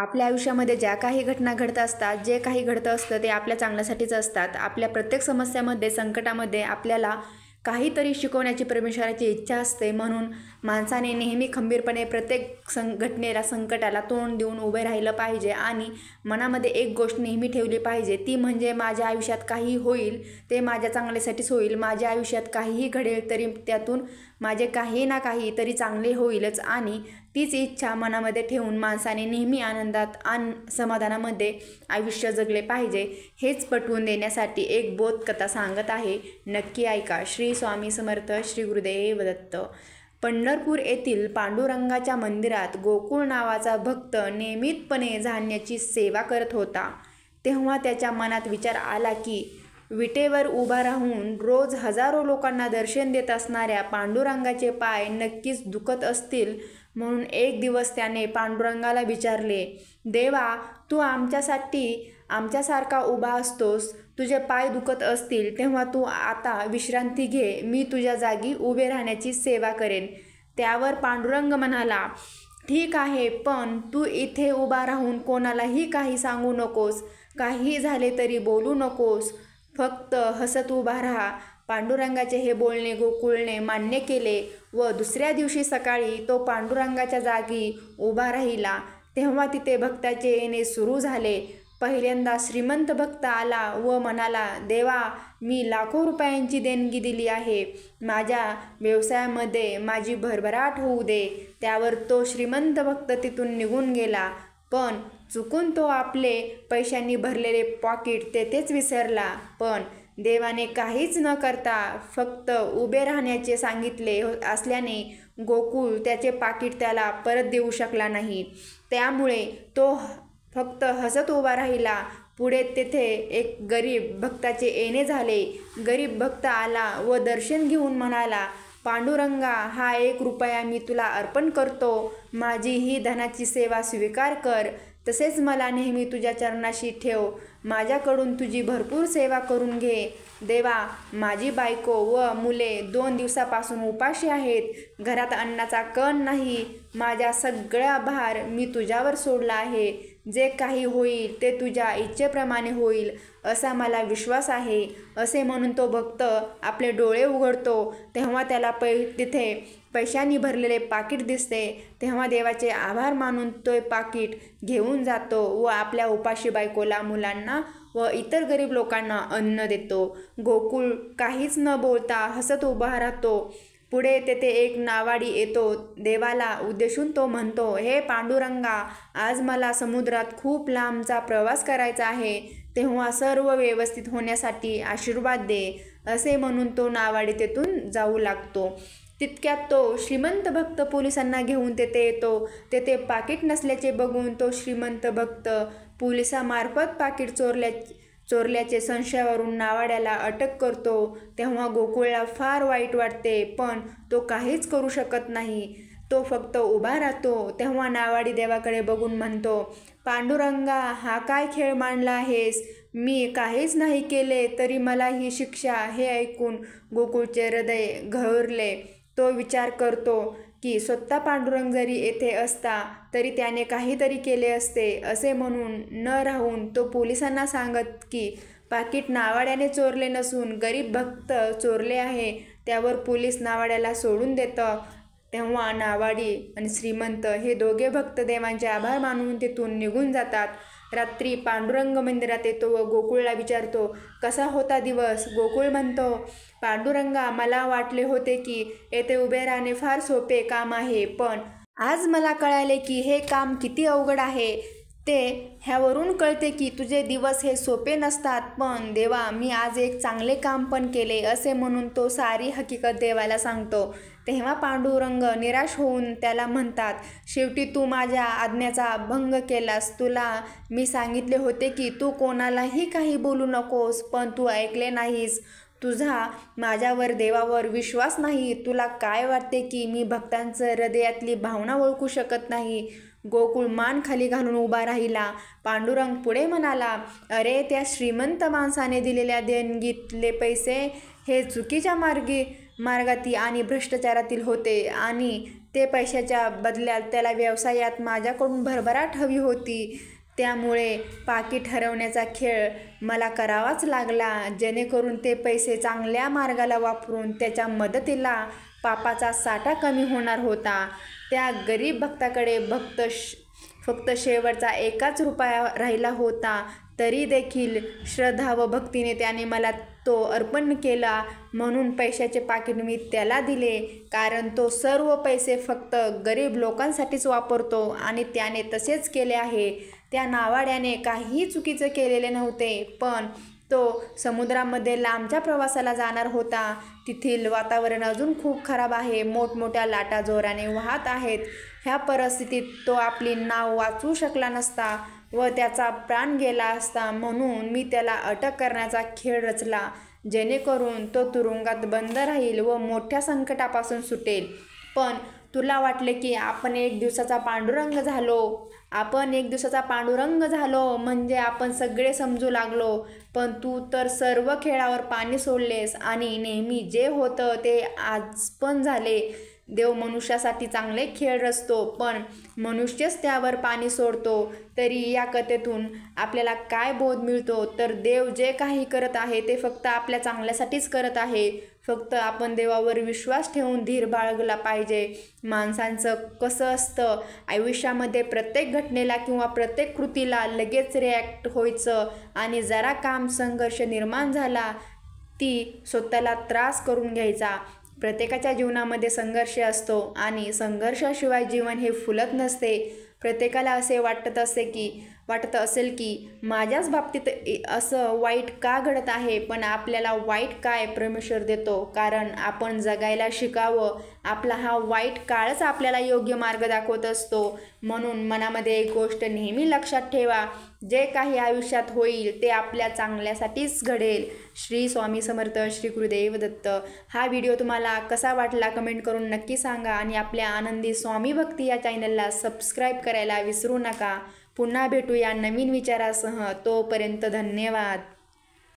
आपल्या आयुष्यामध्ये ज्या काही घटना घडत असतात, जे काही घडतं असतं ते आपल्या चांगल्यासाठीच असतात. आपल्या प्रत्येक समस्यामध्ये, संकटामध्ये आपल्याला काहीतरी शिकवण्याची, परमेश्वराची इच्छा असते. म्हणून माणसाने नेहमी खंबीरपणे प्रत्येक घटनेला, संकटाला तोंड देऊन उभे राहिलं पाहिजे आणि मनामध्ये एक गोष्ट नेहमी ठेवली पाहिजे, ती म्हणजे माझ्या आयुष्यात काही होईल ते माझ्या चांगल्यासाठीच होईल. माझ्या आयुष्यात काहीही घडेल तरी त्यातून माझे काही ना काही तरी चांगले होईलच आणि तीच इच्छा मनामध्ये ठेवून माणसाने नेहमी आनंदात आणि समाधानामध्ये आयुष्य जगले पाहिजे. हेच पटवून देण्यासाठी एक बोधकथा सांगत आहे, नक्की ऐका. श्री स्वामी समर्थ, श्री गुरुदेव दत्त. पंढरपूर येथील पांडुरंगाच्या मंदिरात गोकुळ नावाचा भक्त नियमितपणे धान्याची सेवा करत होता. तेव्हा त्याच्या मनात विचार आला की विटेवर उभा राहून रोज हजारो लोकांना दर्शन देत असणाऱ्या पांडुरंगाचे पाय नक्कीच दुखत असतील. म्हणून एक दिवस त्याने पांडुरंगाला विचारले, देवा, तू आमच्यासाठी आमच्यासारखा उभा असतोस, तुझे पाय दुखत असतील तेव्हा तू आता विश्रांती घे, मी तुझ्या जागी उभे राहण्याची सेवा करेन. त्यावर पांडुरंग म्हणाला, ठीक आहे, पण तू इथे उभा राहून कोणालाही काही सांगू नकोस, काही झाले तरी बोलू नकोस, फक्त हसत उभा राहा. पांडुरंगाचे हे बोलणे गोकुळने मान्य केले व दुसऱ्या दिवशी सकाळी तो पांडुरंगाच्या जागी उभा राहिला. तेव्हा तिथे भक्ताचे येणे सुरू झाले. पहिल्यांदा श्रीमंत भक्त आला व म्हणाला, देवा, मी लाखो रुपयांची देणगी दिली आहे, माझ्या व्यवसायामध्ये माझी भरभराट होऊ दे. त्यावर तो श्रीमंत भक्त तिथून निघून गेला, पण चुकून तो आपले पैशांनी भरलेले पाकीट तेथेच विसरला. पण देवाने काहीच न करता फक्त उभे राहण्याचे सांगितले असल्याने गोकुळ त्याचे पाकीट त्याला परत देऊ शकला नाही. त्यामुळे तो फक्त हसत उभा राहिला. पुढे तेथे एक गरीब भक्ताचे येणे झाले. गरीब भक्त आला व दर्शन घेऊन म्हणाला, पांडुरंगा, हा 1 रुपया मी तुला अर्पण करतो, माझी ही धनाची सेवा स्वीकार कर. तसेच मला नेहमी तुझ्या चरणाशी ठेव, माझ्याकडून तुझी भरपूर सेवा करून घे. देवा, माझी बायको व मुले 2 दिवसापासून उपाशी आहेत, घरात अन्नाचा कण नाही, माझा सगळा भार मी तुझ्यावर सोडला आहे. जे काही होईल ते तुझ्या इच्छेप्रमाणे होईल असा मला विश्वास आहे. असे म्हणून तो भक्त आपले डोळे उघडतो तेव्हा त्याला तिथे पैशांनी भरलेले पाकीट दिसते. तेव्हा देवाचे आभार मानून तो पाकीट घेऊन जातो व आपल्या उपाशी बायकोला, मुलांना व इतर गरीब लोकांना अन्न देतो. गोकुळ काहीच न बोलता हसत उभा राहतो. पुढे तेथे एक नावाडी येतो. देवाला उद्देशून तो म्हणतो, हे पांडुरंगा, आज मला समुद्रात खूप लांबचा प्रवास करायचा आहे, तेव्हा सर्व व्यवस्थित होण्यासाठी आशीर्वाद दे. असे म्हणून तो नावाडी तेथून जाऊ लागतो. तितक्यात तो श्रीमंत भक्त पोलिसांना घेऊन तेथे येतो. तेथे पाकीट नसल्याचे बघून तो श्रीमंत भक्त पोलिसामार्फत पाकीट चोरल्याचे संशयावरून नावाड्याला अटक करतो. तेव्हा गोकुळला फार वाईट वाटते, पण तो काहीच करू शकत नाही. तो फक्त उभा राहतो. तेव्हा नावाडी देवाकडे बघून म्हणतो, पांडुरंगा, हा काय खेळ मांडला आहेस? मी काहीच नाही केले तरी मला ही शिक्षा. हे ऐकून गोकुळचे हृदय घहरले. तो विचार करतो की स्वतः पांडुरंग जरी येथे असता तरी त्याने काहीतरी केले असते. असे म्हणून न राहून तो पोलिसांना सांगत की पाकीट नावाड्याने चोरले नसून गरीब भक्त चोरले आहे. त्यावर पोलीस नावाड्याला सोडून देतं. तेव्हा नावाडी आणि श्रीमंत हे दोघे भक्त देवांचे आभार मानून तिथून निघून जातात. रात्री पांडुरंग मंदिरात येतो व गोकुळला विचारतो, कसा होता दिवस? गोकुळ म्हणतो, पांडुरंगा, मला वाटले होते की येथे उभे राहणे फार सोपे काम आहे, पण आज मला कळाले की हे काम किती अवघड आहे. ते ह्यावरून कळते की तुझे दिवस हे सोपे नसतात. पण देवा, मी आज एक चांगले काम पण केले. असे म्हणून तो सारी हकीकत देवाला सांगतो. तेव्हा पांडुरंग निराश होऊन त्याला म्हणतात, शेवटी तू माझ्या आज्ञेचा भंग केलास. तुला मी सांगितले होते की तू कोणालाही काही बोलू नकोस, पण तू ऐकले नाहीस. तुझा माझ्यावर, देवावर विश्वास नाही. तुला काय वाटते की मी भक्तांचं हृदयातली भावना ओळखू शकत नाही? गोकुळ मान खाली घालून उभा राहिला. पांडुरंग पुढे म्हणाला, अरे, त्या श्रीमंत माणसाने दिलेल्या देणगीतले पैसे हे चुकीच्या मार्गातील आणि भ्रष्टाचारातील होते आणि ते पैशाच्या बदल्यात त्याला व्यवसायात माझ्याकडून भरभराट हवी होती. त्यामुळे पाकीट हरवण्याचा खेळ मला करावाच लागला, जेणेकरून ते पैसे चांगल्या मार्गाला वापरून त्याच्या मदतीला पापाचा साठा कमी होणार होता. त्या गरीब भक्ताकडे फक्त शेवटचा 1 रुपया राहिला होता, तरी देखील श्रद्धा व भक्तीने त्याने मला तो अर्पण केला. म्हणून पैशाचे पाकीट मी त्याला दिले, कारण तो सर्व पैसे फक्त गरीब लोकांसाठीच वापरतो आणि त्याने तसेच केले आहे. त्या नावाड्याने काहीही चुकीचे केलेले नव्हते, पण तो समुद्रामध्ये लांबच्या प्रवासाला जाणार होता. तेथील वातावरण अजून खूप खराब आहे, मोठमोठ्या लाटा जोराने वाहत आहेत. ह्या परिस्थितीत तो आपली नाव वाचवू शकला नसता व त्याचा प्राण गेला असता. म्हणून मी त्याला अटक करण्याचा खेळ रचला, जेणेकरून तो तुरुंगात बंद राहील व मोठ्या संकटापासून सुटेल. पण तुला वाटले की आपण एक दिवसाचा पांडुरंग झालो म्हणजे आपण सगळे समजू लागलो, पण तू तर सर्व खेळावर पाणी सोडलेस आणि नेहमी जे होतं ते आज पण झाले. देव मनुष्यासाठी चांगले खेळ रचतो, पण मनुष्यच त्यावर पाणी सोडतो. तरी या कथेतून आपल्याला काय बोध मिळतो, तर देव जे काही करत आहे ते फक्त आपल्या चांगल्यासाठीच करत आहे. फक्त आपण देवावर विश्वास ठेवून धीर बाळगला पाहिजे. माणसांचं कसं असतं, आयुष्यामध्ये प्रत्येक घटनेला किंवा प्रत्येक कृतीला लगेच रिॲक्ट व्हायचं आणि जरा काम संघर्ष निर्माण झाला ती स्वतःला त्रास करून घ्यायचा. प्रत्येकाच्या जीवनामध्ये संघर्ष असतो आणि संघर्षाशिवाय जीवन हे फुलत नसते. प्रत्येकाला असे वाटत असेल की माझ्याच बाबतीत असं वाईट का घडत आहे, पण आपल्याला वाईट काय परमेश्वर देतो, कारण आपण जगायला शिकावं. आपला हा वाईट काळच आपल्याला योग्य मार्ग दाखवत असतो. म्हणून मनामध्ये एक गोष्ट नेहमी लक्षात ठेवा, जे काही आयुष्यात होईल ते आपल्या चांगल्यासाठीच घडेल. श्री स्वामी समर्थ, श्री गुरुदेव दत्त. हा व्हिडिओ तुम्हाला कसा वाटला कमेंट करून नक्की सांगा आणि आपल्या आनंदी स्वामी भक्ती या चॅनलला सबस्क्राईब करायला विसरू नका. पुन्हा भेटूया नवीन विचारासह. तोपर्यंत धन्यवाद.